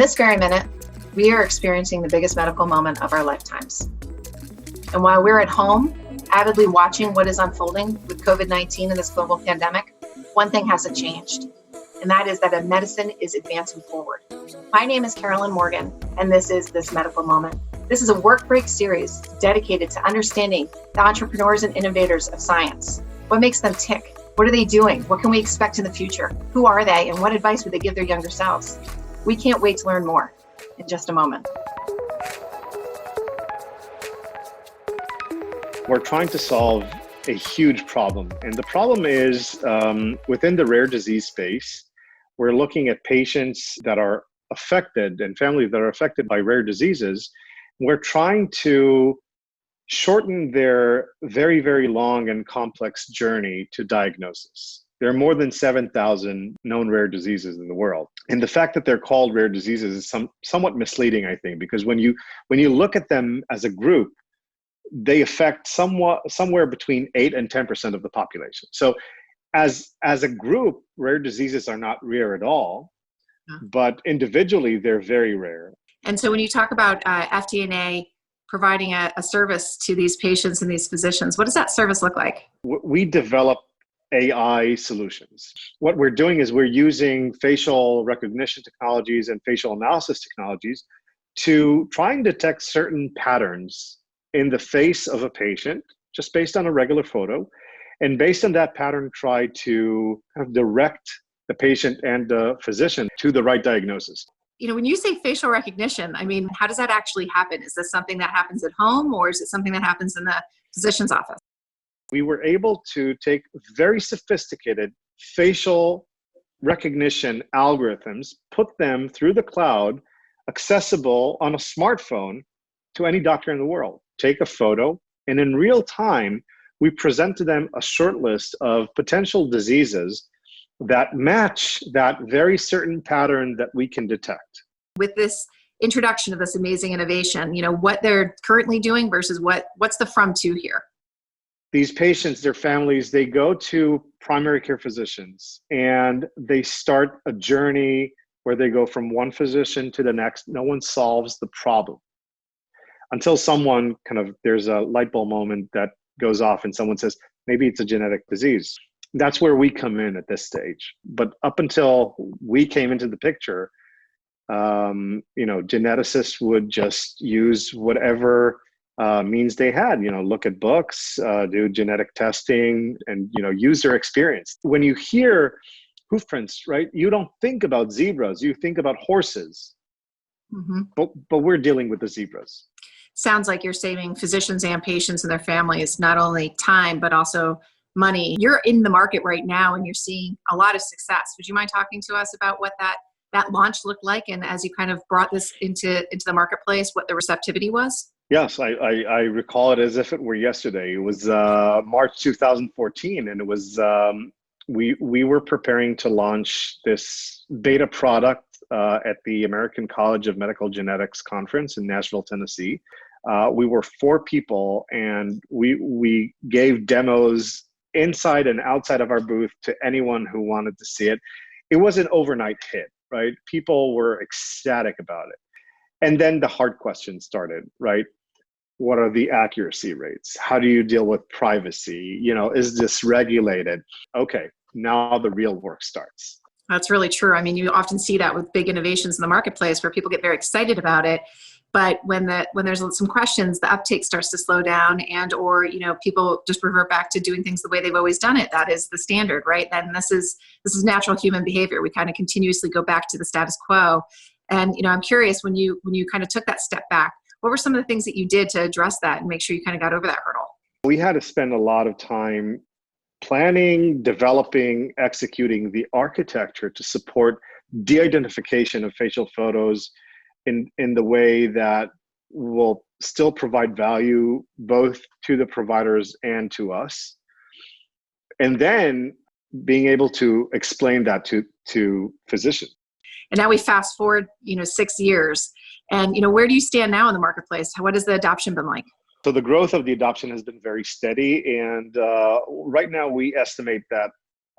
this very minute, we are experiencing the biggest medical moment of our lifetimes. And while we're at home, avidly watching what is unfolding with COVID-19 and this global pandemic, one thing hasn't changed, and that is that medicine is advancing forward. My name is Carolyn Morgan, and this is This Medical Moment. This is a work break series dedicated to understanding the entrepreneurs and innovators of science. What makes them tick? What are they doing? What can we expect in the future? Who are they, and what advice would they give their younger selves? We can't wait to learn more in just a moment. We're trying to solve a huge problem. And the problem is within the rare disease space, we're looking at patients that are affected and families that are affected by rare diseases. We're trying to shorten their very, very long and complex journey to diagnosis. There are more than 7,000 known rare diseases in the world. And the fact that they're called rare diseases is somewhat misleading, I think, because when you look at them as a group, they affect somewhere between 8 and 10% of the population. So as a group, rare diseases are not rare at all, but individually, they're very rare. And so when you talk about FDNA providing a service to these patients and these physicians, what does that service look like? We develop AI solutions. What we're doing is we're using facial recognition technologies and facial analysis technologies to try and detect certain patterns in the face of a patient, just based on a regular photo. And based on that pattern, try to kind of direct the patient and the physician to the right diagnosis. You know, when you say facial recognition, I mean, how does that actually happen? Is this something that happens at home, or is it something that happens in the physician's office? We were able to take very sophisticated facial recognition algorithms, put them through the cloud, accessible on a smartphone to any doctor in the world. Take a photo, and in real time, we present to them a short list of potential diseases that match that very certain pattern that we can detect. With this introduction of this amazing innovation, you know, what they're currently doing versus what's the from to here? These patients, their families, they go to primary care physicians and they start a journey where they go from one physician to the next. No one solves the problem until someone there's a light bulb moment that goes off and someone says, maybe it's a genetic disease. That's where we come in at this stage. But up until we came into the picture, geneticists would just use whatever means they had, look at books, do genetic testing, and, use their experience. When you hear hoof prints, right, you don't think about zebras, you think about horses. Mm-hmm. But we're dealing with the zebras. Sounds like you're saving physicians and patients and their families not only time, but also money. You're in the market right now and you're seeing a lot of success. Would you mind talking to us about what that launch looked like, and as you kind of brought this into the marketplace, what the receptivity was? Yes, I recall it as if it were yesterday. It was March 2014, and it was we were preparing to launch this beta product at the American College of Medical Genetics conference in Nashville, Tennessee. We were 4 people, and we gave demos inside and outside of our booth to anyone who wanted to see it. It was an overnight hit, right? People were ecstatic about it. And then the hard questions started, right? What are the accuracy rates? How do you deal with privacy? Is this regulated? Okay, now the real work starts. That's really true. I mean, you often see that with big innovations in the marketplace where people get very excited about it. But when there's some questions, the uptake starts to slow down, or people just revert back to doing things the way they've always done it. That is the standard, right? And this is natural human behavior. We kind of continuously go back to the status quo. And I'm curious, when you kind of took that step back, what were some of the things that you did to address that and make sure you kind of got over that hurdle? We had to spend a lot of time planning, developing, executing the architecture to support de-identification of facial photos in the way that will still provide value both to the providers and to us. And then being able to explain that to physicians. And now we fast forward, 6 years. And, where do you stand now in the marketplace? What has the adoption been like? So the growth of the adoption has been very steady. And right now we estimate that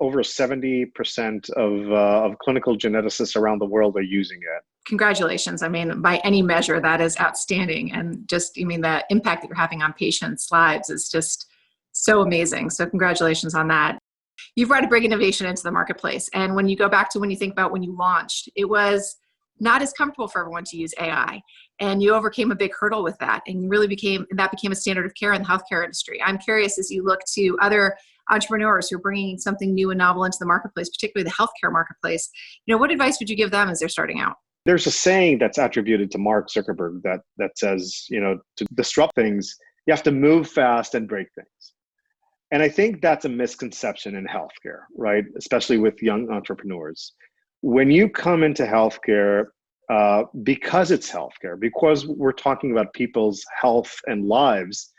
over 70% of clinical geneticists around the world are using it. Congratulations. I mean, by any measure, that is outstanding. And just, I mean, the impact that you're having on patients' lives is just so amazing. So congratulations on that. You've brought a big innovation into the marketplace. And when you go back to when you think about when you launched, it was not as comfortable for everyone to use AI. And you overcame a big hurdle with that. And you really became a standard of care in the healthcare industry. I'm curious, as you look to other entrepreneurs who are bringing something new and novel into the marketplace, particularly the healthcare marketplace, what advice would you give them as they're starting out? There's a saying that's attributed to Mark Zuckerberg that says, to disrupt things, you have to move fast and break things. And I think that's a misconception in healthcare, right? Especially with young entrepreneurs. When you come into healthcare, because it's healthcare, because we're talking about people's health and lives,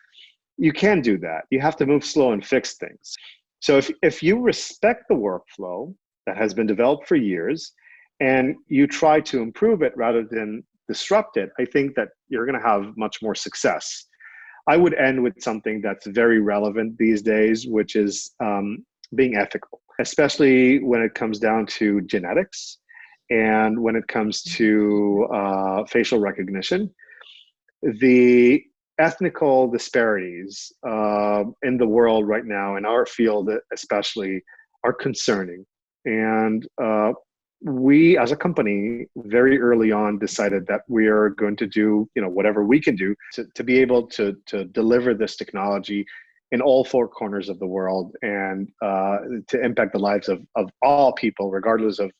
you can do that. You have to move slow and fix things. So if you respect the workflow that has been developed for years, and you try to improve it rather than disrupt it, I think that you're going to have much more success. I would end with something that's very relevant these days, which is being ethical, especially when it comes down to genetics and when it comes to facial recognition. The ethnical disparities in the world right now, in our field especially, are concerning. And we as a company very early on decided that we are going to do whatever we can do to be able to deliver this technology in all four corners of the world and to impact the lives of all people, regardless of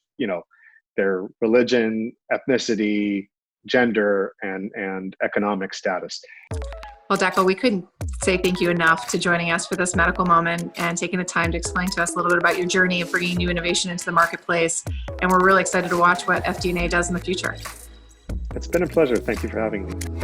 their religion, ethnicity, gender, and economic status. Well, Dekel, we couldn't say thank you enough to joining us for this medical moment and taking the time to explain to us a little bit about your journey of bringing new innovation into the marketplace. And we're really excited to watch what FDNA does in the future. It's been a pleasure. Thank you for having me.